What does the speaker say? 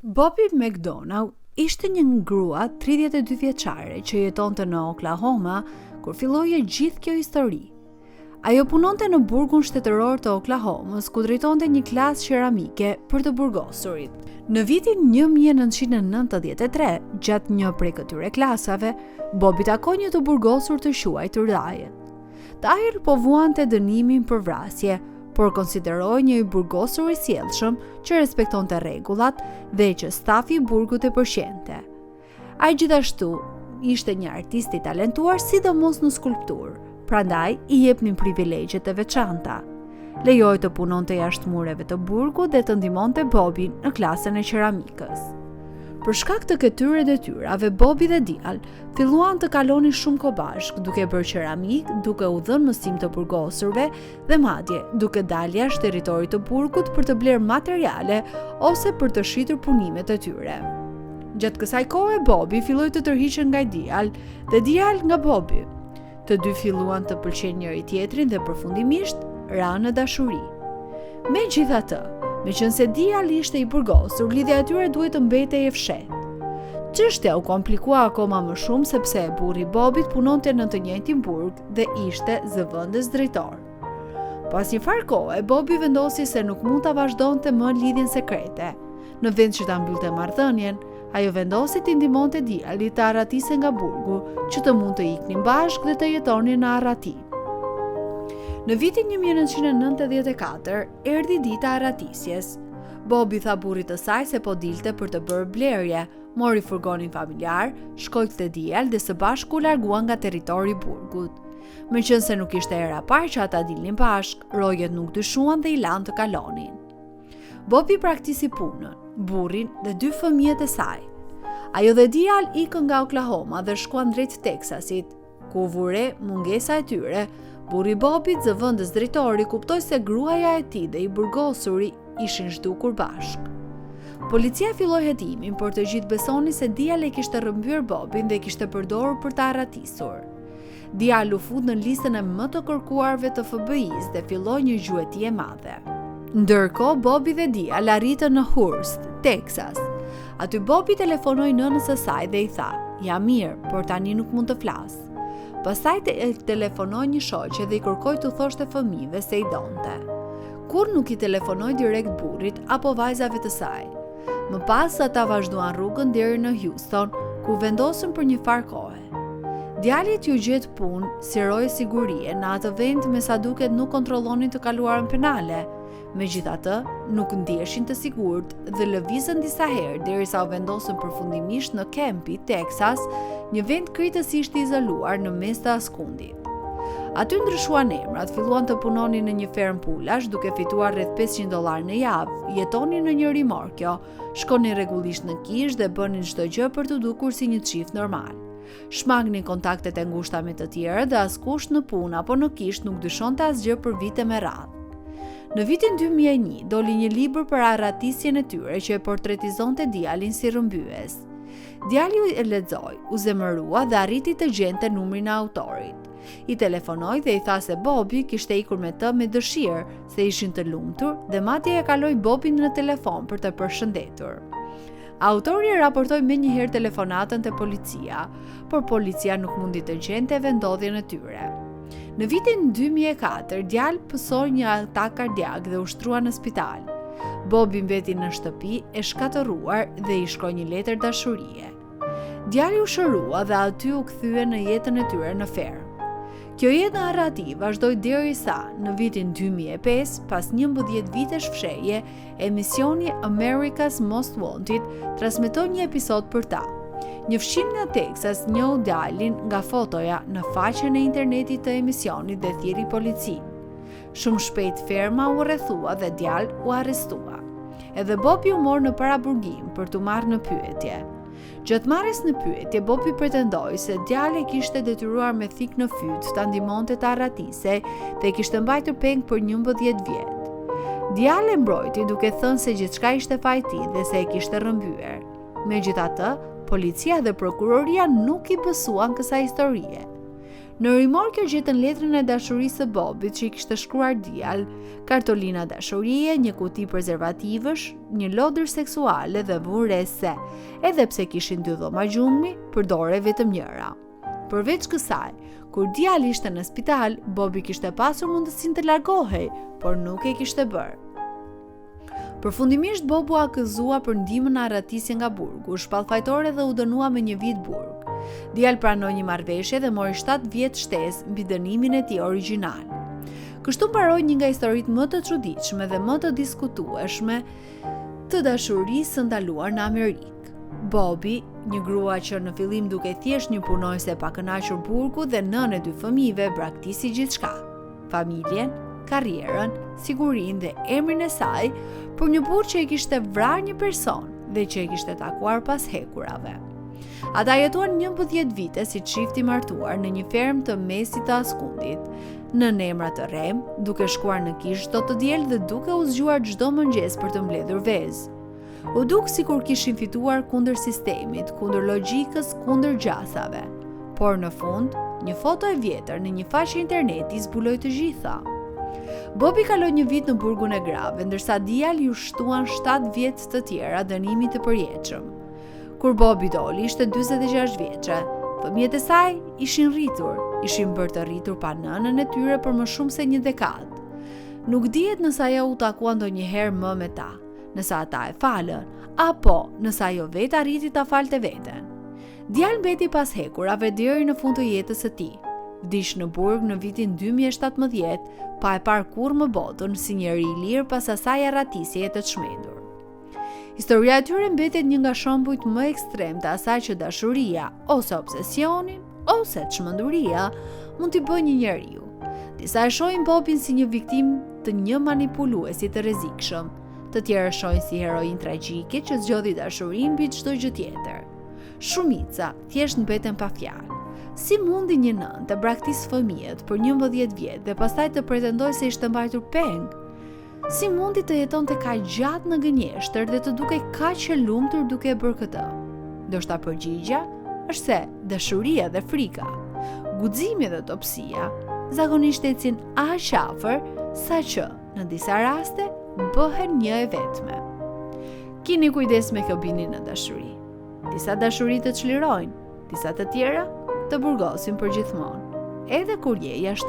Bobby McDonald ishte një grua 32 vjeçare që jetonte në Oklahoma kur filloi gjithë kjo histori. Ajo punonte në burgun shtetëror të Oklahomës ku drejtonte një klasë qeramike për të burgosurit. Në vitin 1993, gjatë një prej këtyre klasave, Bobby takoi një të burgosur të quajtur Dyer. Dyer po vuante dënimin për vrasje, por konsideroi një burgosur i sjellshëm që respektonte rregullat dhe që stafi i burgut e përqente. Ai gjithashtu ishte një artist i talentuar sidomos në skulpturë, prandaj i jepnin privilegjet e veçanta. Lejoi të punonte jashtë mureve të burgut dhe të ndihmonte Bobin në klasën e qeramikës. Për shkak të këtyre detyrave, Bobby dhe Dyer filluan të kalonin shumë kohë bashkë, duke bërë qeramik, duke u dhënë mësim të burgosurve dhe madje duke dalë jashtë territorit të burgut për të blerë materiale ose për të shitur punimet e tyre. Gjatë kësaj kohe, Bobby filloi të tërhiqej nga Dyer dhe Dyer nga Bobby. Të dy filluan të pëlqejnë njëri tjetrin dhe përfundimisht ranë në dashuri. Megjithatë, meqense Dyer ishte i burgosur, lidhja e tyre duhet të mbetej e fshehtë. Çështja u komplikua akoma më shumë sepse burri i Bobit punonte në të njëjtin burg dhe ishte zëvendës drejtor. Pas një farë kohe, Bobby vendosi se nuk mund ta vazhdonte më lidhjen sekrete. Në vend që ta mbyllte marrëdhënien, ajo vendosi të ndihmonte Dyerit të arratiste nga burgu, që të mund të iknin bashkë dhe të jetonin në arrati. Në vitin 1994, erdhi dita e arratisjes. Bobby tha burrit të saj se po dilte për të bërë blerje, mori furgonin familjar, shkoi te Dyer dhe së bashku u larguan nga territori i burgut. Meqense nuk ishte hera e parë që ata dilnin bashkë, rojet nuk dyshuan dhe i lanë të kalonin. Bobby praktisi punën, burrin dhe dy fëmijët e saj. Ajo dhe Dyer ikën nga Oklahoma dhe shkuan drejt Teksasit, ku u vure mungesa e tyre. Burri Bobit, zëvendës drejtori, kuptoi se gruaja e tij dhe i burgosuri ishin zhdukur bashkë. Policia filloi hetimin, por të gjithë besonin se Dyer e kishte rrëmbyer Bobin dhe kishte përdorur për të arratisur. Dyer u fut në listën e më të kërkuarve të FBI-s dhe filloi një gjueti e madhe. Ndërkohë, Bobby dhe Dyer arritën në Hurst, Texas. Aty Bobby telefonoi nënës së saj dhe i tha: "Jam mirë, por tani nuk mund të flas." Pastaj telefonoi një shoqe dhe i kërkoi të thoshte fëmijëve se i donte. Kur nuk i telefonoi direkt burrit apo vajzave të saj. Më pas ata vazhduan rrugën deri në Houston, ku vendosën për një farë kohe. Djalit ju gjet punë si roje sigurie në atë vend me sa duket nuk kontrollonin të kaluarën penale. Megjithatë, nuk ndiheshin të sigurt dhe lëvizën disa herë derisa u vendosën përfundimisht në Kempi, Texas, një vend krejtësisht i izoluar në mes të askundit. Aty ndryshuan emrat, filluan të punonin në një fermë pulash duke fituar rreth $500 në javë, jetonin në një rimorkjo, shkonin rregullisht në kishë dhe bënin çdo gjë për të dukur si një çift normal. Shmangnin kontaktet e ngushta me të tjerë dhe askush në punë apo në kishë nuk dyshonte asgjë për vite me radhë. Në vitin 2001 doli një libër për arratisjen e tyre që e portretizonte Dyerin si rrëmbyes. Djali e lexoi, u zemërua dhe arriti të gjente numrin e autorit. I telefonoi dhe i tha se Bobby kishte ikur me të me dëshirë, se ishin të lumtur dhe madje e kaloi Bobin në telefon për të përshëndetur. Autori raportoi menjëherë telefonatën te policia, por policia nuk mundi të gjente vendodhjen e tyre. Në vitin 2004, djali pësoi një atak kardiak dhe u shtrua në spital. Bobby mbeti në shtëpi e shkatëruar dhe i shkroi një letër dashurie. Djali u shërua dhe aty u kthye në jetën e tyre në fermë. Kjo jetë në arrati vazhdoi derisa në vitin 2005, pas 11 vitesh fshehje, emisioni America's Most Wanted transmetoi një episod për ta. Një fshin nga Texas njohu djalin nga fotoja në faqen e internetit të emisionit dhe thiri policinë. Shumë shpejt ferma u rrethua dhe djali u arrestua. Edhe Bobby u mor në paraburgim për t'u marrë në pyetje. Gjatë marrjes në pyetje, Bobby pretendoi se djali kishte detyruar me thik në fyt ta ndihmonte të arratise dhe kishte mbajtur peng për 11 vjet. Djali mbrojti duke thënë se gjithçka ishte fajti dhe se e kishte rrëmbyer. Megjithatë, policia dhe prokuroria nuk i besuan kësaj historie. Në rimor kjo gjetën letrën e dashurisë së Bobit që i kishte shkruar djalë, kartolina dashurie, një kuti prezervativësh, një lodër seksuale dhe vure se, edhe pse kishin 2 dhoma gjumi, përdore vetëm njëra. Përveç kësaj, kur djali ishte në spital, Bobi kishte pasur mundësinë të largohej, por nuk e kishte bërë. Përfundimisht Bobu akëzua për ndihmën në arratisje nga burgu, shpallfajtore dhe u dënua me 1 vit burg. Djali pranoi një marrëveshje dhe mori 7 vjet shtesë mbi dënimin e tij origjinal. Kështu mbaroi një nga historitë më të çuditshme dhe më të diskutueshme të dashurisë së ndaluar në Amerikë. Bobi, një grua që në fillim duke thjesht një punonjëse pa kënaqur burgu dhe nënë e 2 fëmijëve, braktisi gjithçka: familjen, karrierën, sigurinë dhe emrin e saj për një burr që e kishte vrarë një person dhe që e kishte takuar pas hekurave. Ata jetuan 11 vite si çift i martuar në një fermë të mesit të askundit, në emra të rrem, duke shkuar në kishë çdo të diel dhe duke u zgjuar çdo mëngjes për të mbledhur vezë. U duk sikur kishin fituar kundër sistemit, kundër logjikës, kundër gjasave. Por në fund, një foto e vjetër në një faqe interneti zbuloi të gjitha. Bobi kaloi 1 vit në burgun e grave, ndërsa djali ju shtuan 7 vjet të tjera dënimi të përjetshëm. Kur Bobi doli, ishte 46 vjeçe. Fëmijët e saj ishin bërë të rritur pa nënën e tyre për më shumë se 1 dekadë. Nuk dihet nëse ajo u takua ndonjëherë më me ta, nëse ata e falën, apo nëse ajo vetë arriti ta falte veten. Djali mbeti pas hekurave deri në fund të jetës së tij. Vdiq në burg në vitin 2017, pa e parë kurrë më botën si njeri i lirë pas asaj arratisjeje të çmendur. Historia e tyre mbetet një nga shembujt më ekstrem të asaj që dashuria, ose obsesioni, ose çmenduria mund t'i bëjë një njeriu. Disa e shohin Bobin si një viktimë të një manipuluesi të rrezikshëm, të tjerë shohin si heroin tragjike që zgjodhi dashurinë mbi çdo gjë tjetër. Shumica thjesht mbeten pa fjalë. Si mundi një nën të braktisë fëmijët për 11 vjet dhe pastaj të pretendojë se ishte mbajtur peng? Si mundi të jetonte kaq gjatë në gënjeshtër dhe të dukej kaq e lumtur duke e bërë këtë? Ndoshta përgjigjja është se dashuria dhe frika, guximi dhe topsia zakonisht ecin aq afër saqë në disa raste bëhen një e vetme. Keni kujdes me kjo bini në dashuri. Disa dashuri të çlirojnë, disa të tjera të burgosin për gjithmonë, edhe kur je jashtë